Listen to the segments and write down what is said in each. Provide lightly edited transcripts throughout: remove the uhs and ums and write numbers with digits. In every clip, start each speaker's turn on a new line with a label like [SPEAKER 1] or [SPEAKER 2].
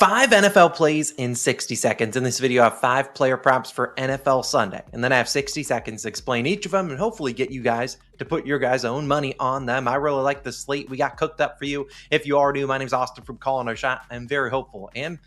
[SPEAKER 1] 5 NFL plays in 60 seconds. In this video, I have 5 player props for NFL Sunday. And then I have 60 seconds to explain each of them and hopefully get you guys to put your guys' own money on them. I really like the slate we got cooked up for you. If you are new, my name is Austin from Calling Our Shot. I'm very hopeful and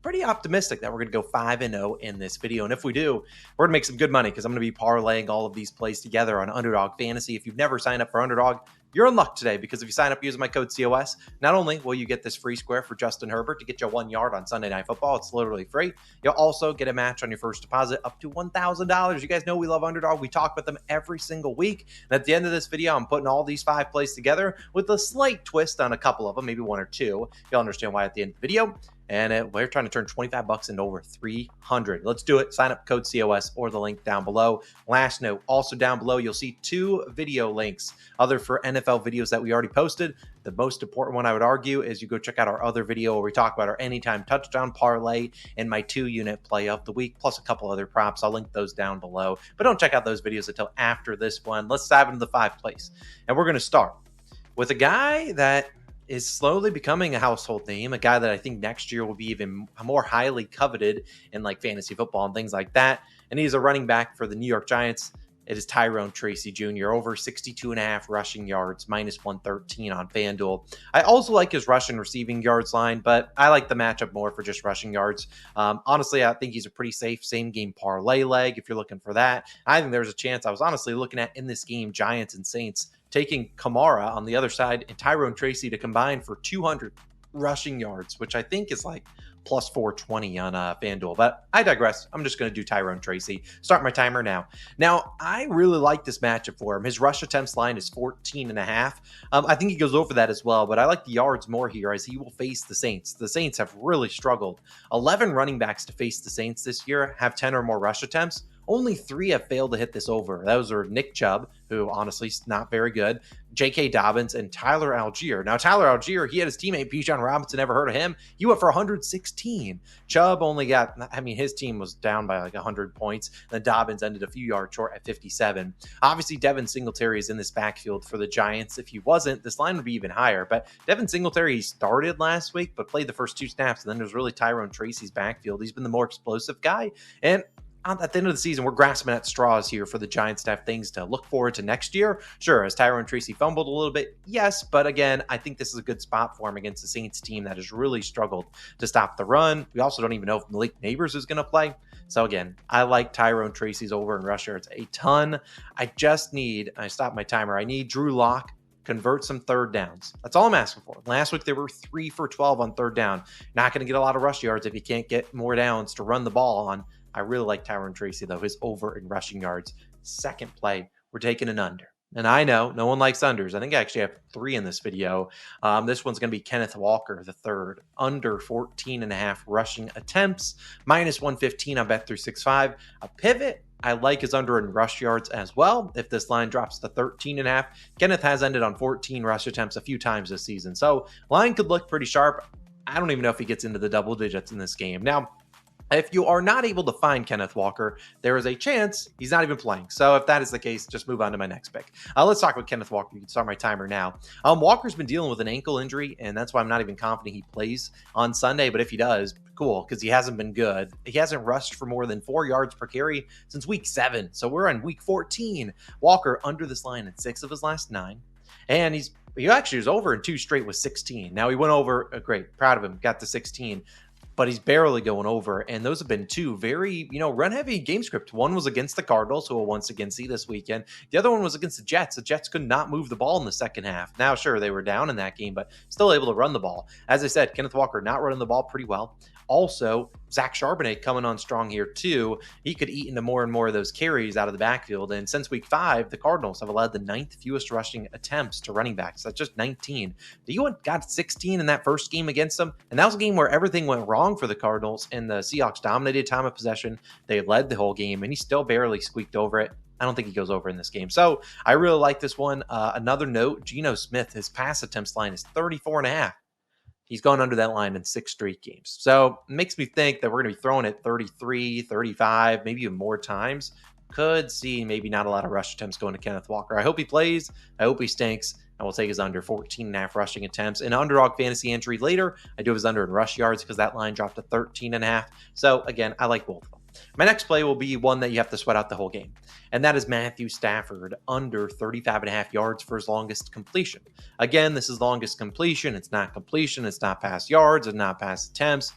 [SPEAKER 1] pretty optimistic that we're going to go 5-0 in this video. And if we do, we're going to make some good money because I'm going to be parlaying all of these plays together on Underdog Fantasy. If you've never signed up for Underdog, you're in luck today because if you sign up using my code COS, not only will you get this free square for Justin Herbert to get you 1 yard on Sunday Night Football, it's literally free. You'll also get a match on your first deposit up to $1,000. You guys know we love Underdog. We talk about them every single week. And at the end of this video, I'm putting all these 5 plays together with a slight twist on a couple of them, maybe 1 or 2. You'll understand why at the end of the video. And we're trying to turn 25 bucks into over 300. Let's do it. Sign up code COS or the link down below. Last note, also down below, you'll see 2 video links, other for NFL videos that we already posted. The most important one I would argue is you go check out our other video where we talk about our anytime touchdown parlay and my 2-unit play of the week, plus a couple other props. I'll link those down below, but don't check out those videos until after this one. Let's dive into the 5 plays. And we're going to start with a guy that is slowly becoming a household name, a guy that I think next year will be even more highly coveted in like fantasy football and things like that. And he's a running back for the New York Giants. It is Tyrone Tracy Jr. over 62.5 rushing yards, minus 113 on FanDuel. I also like his rushing receiving yards line, but I like the matchup more for just rushing yards. Honestly, I think he's a pretty safe same game parlay leg if you're looking for that. I think there's a chance I was honestly looking at in this game, Giants and Saints, taking Kamara on the other side and Tyrone Tracy to combine for 200 rushing yards, which I think is like plus 420 on FanDuel. But I digress. I'm just going to do Tyrone Tracy. Start my timer now. Now, I really like this matchup for him. His rush attempts line is 14.5. I think he goes over that as well, but I like the yards more here as he will face the Saints. The Saints have really struggled. 11 running backs to face the Saints this year have 10 or more rush attempts. Only 3 have failed to hit this over. Those are Nick Chubb, who honestly is not very good, J.K. Dobbins, and Tyler Algier. Now, Tyler Algier, he had his teammate Bijan Robinson, never heard of him. He went for 116. Chubb only got, his team was down by like 100 points. Then Dobbins ended a few yards short at 57. Obviously, Devin Singletary is in this backfield for the Giants. If he wasn't, this line would be even higher. But Devin Singletary started last week, but played the first 2 snaps. And then there's really Tyrone Tracy's backfield. He's been the more explosive guy. And at the end of the season, we're grasping at straws here for the Giants to have things to look forward to next year. Sure, has Tyrone Tracy fumbled a little bit? Yes, but again, I think this is a good spot for him against the Saints team that has really struggled to stop the run. We also don't even know if Malik Neighbors is going to play. So again, I like Tyrone Tracy's over and rush yards a ton. I stopped my timer. I need Drew Lock convert some third downs. That's all I'm asking for. Last week, they were 3 for 12 on third down. Not going to get a lot of rush yards if you can't get more downs to run the ball on. I really like Tyrone Tracy, though, his over in rushing yards. Second play, we're taking an under. And I know no one likes unders. I think I actually have 3 in this video. This one's going to be Kenneth Walker III, under 14.5 rushing attempts, minus 115 on Bet365. A pivot, I like his under in rush yards as well. If this line drops to 13.5, Kenneth has ended on 14 rush attempts a few times this season. So line could look pretty sharp. I don't even know if he gets into the double digits in this game. Now, if you are not able to find Kenneth Walker, there is a chance he's not even playing. So if that is the case, just move on to my next pick. Let's talk about Kenneth Walker. You can start my timer now. Walker's been dealing with an ankle injury, and that's why I'm not even confident he plays on Sunday. But if he does, cool, because he hasn't been good. He hasn't rushed for more than 4 yards per carry since week 7. So we're on week 14. Walker under this line in 6 of his last 9. And he actually was over in 2 straight with 16. Now he went over, great, proud of him, got to 16. But he's barely going over. And those have been 2 very, run-heavy game script. One was against the Cardinals, who will once again see this weekend. The other one was against the Jets. The Jets could not move the ball in the second half. Now, sure, they were down in that game, but still able to run the ball. As I said, Kenneth Walker not running the ball pretty well. Also, Zach Charbonnet coming on strong here too. He could eat into more and more of those carries out of the backfield. And since week 5, the Cardinals have allowed the 9th fewest rushing attempts to running backs. That's just 19. You got 16 in that first game against them. And that was a game where everything went wrong for the Cardinals and the Seahawks dominated time of possession. They led the whole game and he still barely squeaked over it. I don't think he goes over in this game. So I really like this one. Another note, Geno Smith, his pass attempts line is 34.5. He's gone under that line in 6 straight games. So it makes me think that we're going to be throwing it 33, 35, maybe even more times. Could see maybe not a lot of rush attempts going to Kenneth Walker. I hope he plays. I hope he stinks. I will take his under 14.5 rushing attempts. In Underdog fantasy entry later, I do his under in rush yards because that line dropped to 13.5. So again, I like both of them. My next play will be one that you have to sweat out the whole game, and that is Matthew Stafford under 35.5 yards for his longest completion. Again, this is longest completion. It's not completion. It's not pass yards. It's not pass attempts.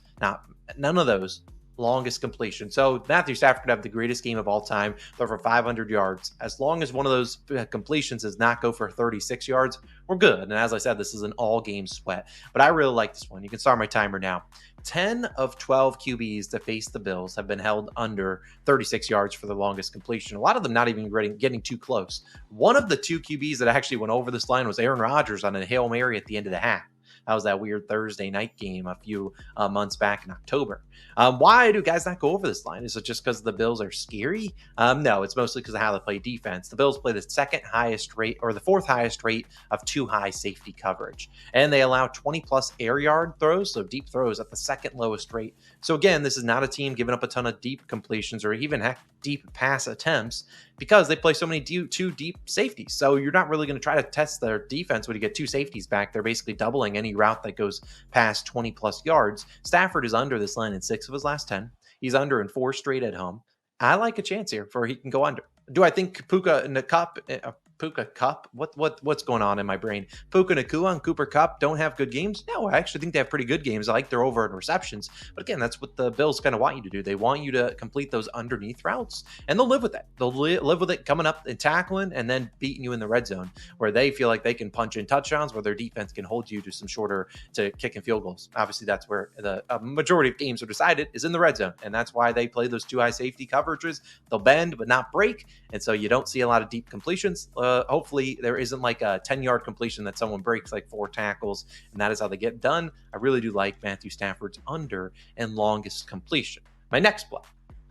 [SPEAKER 1] None of those. Longest completion. So Matthew Stafford could have the greatest game of all time, throw for 500 yards. As long as one of those completions does not go for 36 yards, we're good. And as I said, this is an all-game sweat. But I really like this one. You can start my timer now. 10 of 12 QBs that face the Bills have been held under 36 yards for the longest completion. A lot of them not even getting too close. One of the two QBs that actually went over this line was Aaron Rodgers on a Hail Mary at the end of the half. That was that weird Thursday night game a few months back in October. Why do guys not go over this line? Is it just because the Bills are scary? No, it's mostly because of how they play defense. The Bills play the second highest rate or the fourth highest rate of too high safety coverage. And they allow 20 plus air yard throws, so deep throws at the second lowest rate. So again, this is not a team giving up a ton of deep completions or even deep pass attempts because they play so many two deep safeties. So you're not really going to try to test their defense when you get two safeties back. They're basically doubling any route that goes past 20 plus yards. Stafford is under this line in 6 of his last 10. He's under in 4 straight at home. I like a chance here for he can go under. Do I think Puka Cup? What's going on in my brain? Puka Nacua and Cooper Kupp don't have good games? No, I actually think they have pretty good games. I like their over in receptions. But again, that's what the Bills kind of want you to do. They want you to complete those underneath routes, and they'll live with that. They'll live with it coming up and tackling and then beating you in the red zone where they feel like they can punch in touchdowns where their defense can hold you to some shorter to kick and field goals. Obviously, that's where the majority of games are decided is in the red zone, and that's why they play those two high safety coverages. They'll bend but not break, and so you don't see a lot of deep completions. Hopefully there isn't like a 10-yard completion that someone breaks like 4 tackles, and that is how they get done. I really do like Matthew Stafford's under and longest completion. My next play,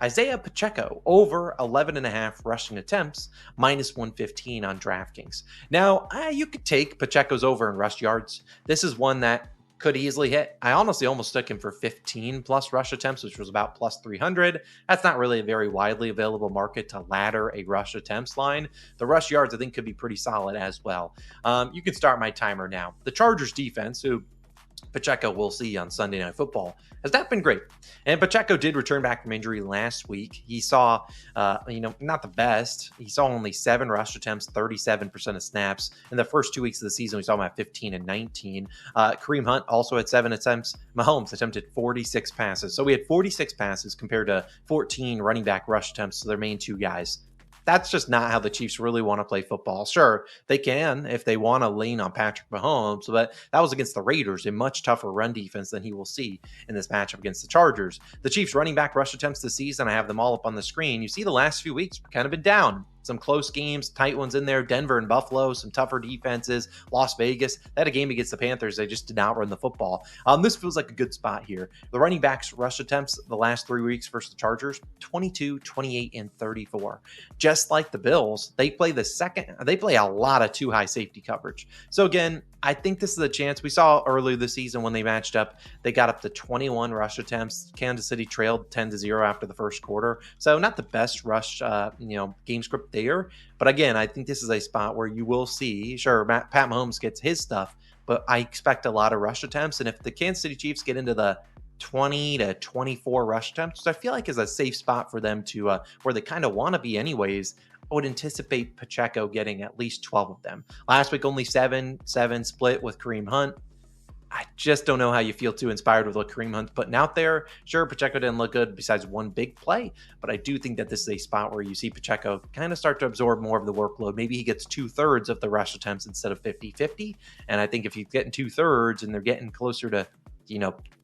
[SPEAKER 1] Isiah Pacheco over 11.5 rushing attempts, minus 115 on DraftKings. Now, you could take Pacheco's over in rush yards. This is one that could easily hit. I honestly almost took him for 15 plus rush attempts, which was about plus 300. That's not really a very widely available market to ladder a rush attempts line. The rush yards, I think, could be pretty solid as well. You can start my timer now. The Chargers defense, who Pacheco will see on Sunday Night Football, has not been great. And Pacheco did return back from injury last week. He saw, not the best. He saw only 7 rush attempts, 37% of snaps. In the first 2 weeks of the season, we saw him at 15 and 19. Kareem Hunt also had 7 attempts. Mahomes attempted 46 passes. So we had 46 passes compared to 14 running back rush attempts to their main 2 guys. That's just not how the Chiefs really want to play football. Sure, they can if they want to lean on Patrick Mahomes, but that was against the Raiders, a much tougher run defense than he will see in this matchup against the Chargers. The Chiefs running back rush attempts this season, I have them all up on the screen. You see the last few weeks kind of been down. Some close games, tight ones in there. Denver and Buffalo, some tougher defenses. Las Vegas, they had a game against the Panthers. They just did not run the football. This feels like a good spot here. The running backs rush attempts the last 3 weeks versus the Chargers, 22, 28, and 34. Just like the Bills, they play a lot of too high safety coverage. So again, I think this is a chance. We saw earlier this season when they matched up, they got up to 21 rush attempts. Kansas City trailed 10-0 after the first quarter. So not the best rush, game script there. But again, I think this is a spot where you will see, sure, Pat Mahomes gets his stuff, but I expect a lot of rush attempts. And if the Kansas City Chiefs get into the 20 to 24 rush attempts, I feel like is a safe spot for them to where they kind of want to be anyways. I would anticipate Pacheco getting at least 12 of them. Last week, only 7 split with Kareem Hunt. I just don't know how you feel too inspired with what Kareem Hunt's putting out there. Sure, Pacheco didn't look good besides one big play, but I do think that this is a spot where you see Pacheco kind of start to absorb more of the workload. Maybe he gets 2/3 of the rush attempts instead of 50-50. And I think if he's getting 2/3 and they're getting closer to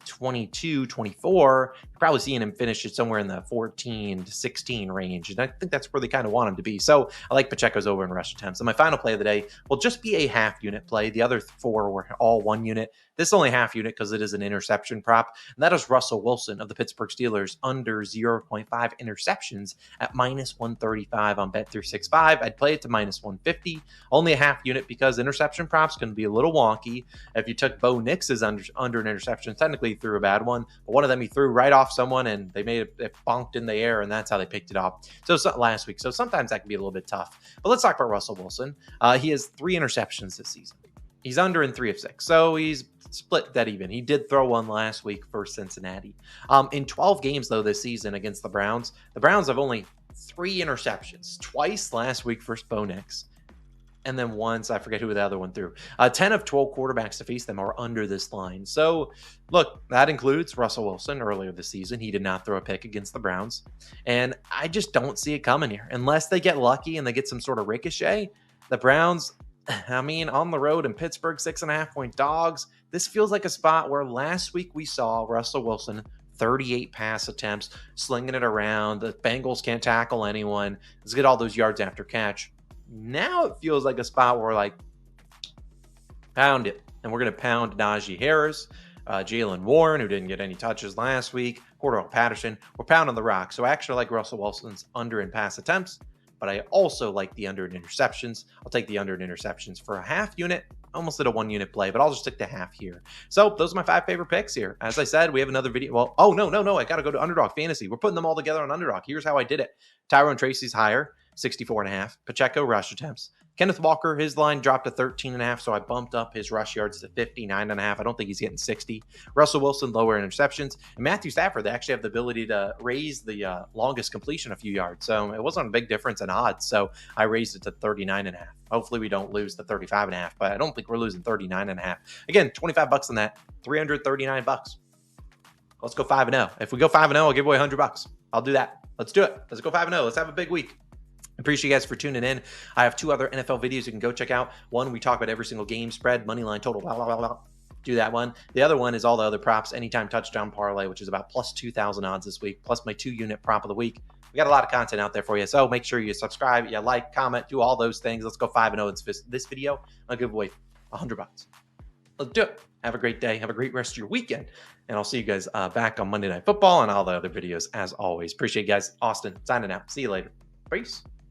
[SPEAKER 1] 22, 24, you're probably seeing him finish it somewhere in the 14 to 16 range. And I think that's where they kind of want him to be. So I like Pacheco's over in rush attempts. And my final play of the day will just be a half unit play. The other 4 were all 1 unit. This is only half unit because it is an interception prop. And that is Russell Wilson of the Pittsburgh Steelers under 0.5 interceptions at minus 135 on Bet365. I'd play it to minus 150. Only a half unit because interception props can be a little wonky. If you took Bo Nix's under an interception interceptions. Technically, he threw a bad one, but one of them he threw right off someone, and they made it bonked in the air, and that's how they picked it up. So last week. So sometimes that can be a little bit tough. But let's talk about Russell Wilson. He has 3 interceptions this season. He's under in 3 of 6. So he's split dead even. He did throw one last week for Cincinnati. In 12 games, though, this season against the Browns have only 3 interceptions. Twice last week versus Bo Nix. And then once, I forget who the other one threw. 10 of 12 quarterbacks to face them are under this line. So, look, that includes Russell Wilson earlier this season. He did not throw a pick against the Browns. And I just don't see it coming here. Unless they get lucky and they get some sort of ricochet, the Browns, I mean, on the road in Pittsburgh, 6.5-point dogs. This feels like a spot where last week we saw Russell Wilson 38 pass attempts, slinging it around. The Bengals can't tackle anyone. Let's get all those yards after catch. Now it feels like a spot where, like, pound it. And we're going to pound Najee Harris, Jalen Warren, who didn't get any touches last week, Cordell Patterson. We're pounding the rock. So I actually like Russell Wilson's under in pass attempts, but I also like the under in interceptions. I'll take the under in interceptions for a half unit. Almost did a 1 unit play, but I'll just stick to half here. So those are my 5 favorite picks here. As I said, we have another video. Well, oh, no. I got to go to Underdog Fantasy. We're putting them all together on Underdog. Here's how I did it. Tyrone Tracy's higher, 64.5. Pacheco rush attempts. Kenneth Walker, his line dropped to 13.5, so I bumped up his rush yards to 59.5. I don't think he's getting 60. Russell Wilson, lower interceptions. And Matthew Stafford, they actually have the ability to raise the longest completion a few yards. So it wasn't a big difference in odds. So I raised it to 39.5. Hopefully we don't lose the 35.5, but I don't think we're losing 39.5. Again, $25 on that, $339. Let's go 5-0. If we go 5-0, I'll give away $100. I'll do that. Let's do it. Let's go 5-0. Let's have a big week. Appreciate you guys for tuning in. I have 2 other NFL videos you can go check out. One, we talk about every single game spread, money line, total, blah, blah, blah, blah. Do that one. The other one is all the other props, anytime touchdown parlay, which is about plus 2,000 odds this week, plus my 2-unit prop of the week. We got a lot of content out there for you. So make sure you subscribe, you like, comment, do all those things. Let's go 5-0 in this video. I'll give away $100. Let's do it. Have a great day. Have a great rest of your weekend. And I'll see you guys back on Monday Night Football and all the other videos as always. Appreciate you guys. Austin signing out. See you later. Peace.